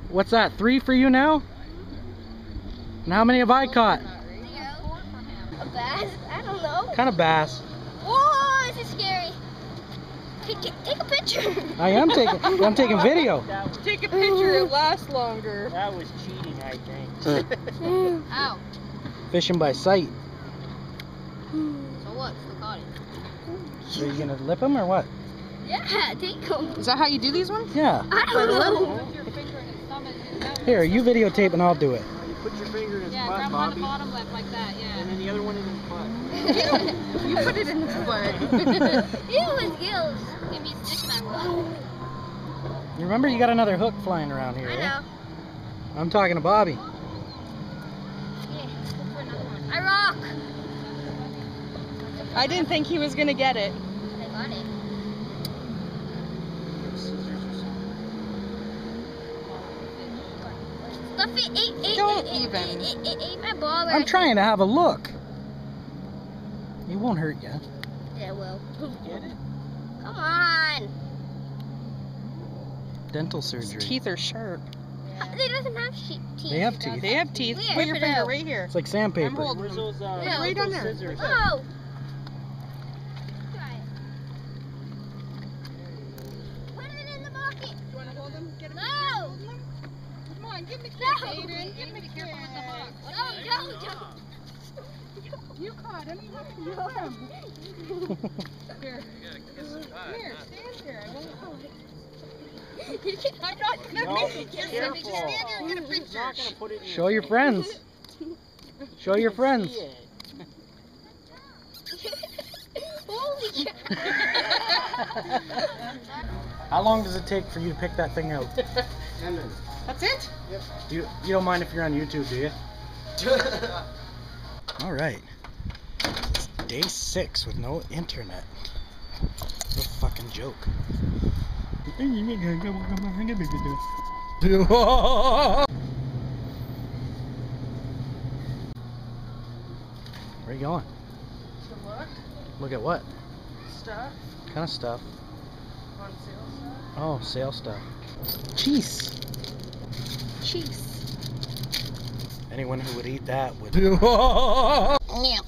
What's that? 3 for you now? And how many have I caught? A bass? I don't know. What kind of bass? Whoa, this is scary. Take a picture. I'm taking video. Take a picture, it lasts longer. That was cheating, I think. Ow. Fishing by sight. So what? Still caught it. Are you gonna lip them or what? Yeah, take them. Is that how you do these ones? Yeah. I don't know. Here, you videotape and I'll do it. You put your finger in his butt, grab him on the Bobby, bottom lip like that, yeah. and then the other one in his butt. You put it in his butt. Ew, his gills. Give me a stick and I will. You remember you got another hook flying around here, I know. yeah? I'm talking to Bobby. Yeah, let's go for another one. I rock. I didn't think he was gonna get it. I got it. Stuffy ate my ball. I'm trying to have a look. It won't hurt you. Yeah, it will. Get it? Come on. Dental His surgery. teeth are sharp. They doesn't have teeth. They have teeth. They have teeth. Where? Put your Whip it finger out. right here. It's like I'm sandpaper. holding Where's them. those, Yeah, right on those there. scissors? Oh. Put it in the bucket. You want to hold them? Get them. No. Come on, give me the No. kiss, Aiden. Give me the kiss. Don't. You caught him. You have to kiss him. Here. Here, stand here. I won't hold it. I'm not gonna No, make be you kiss him. careful. Just stand here and get a He's picture. not gonna put it in Show your friends. Show your friends. See it. Holy cow. How long does it take for you to pick that thing out? 10 minutes. That's it? You don't mind if you're on YouTube, do you? All right. It's day 6 with no internet. What a fucking joke. Where are you going? To look. Look at what? Stuff. What kind of stuff? On sale stuff. Oh, sale stuff. Cheese. Cheese. Anyone who would eat that would. Yeah.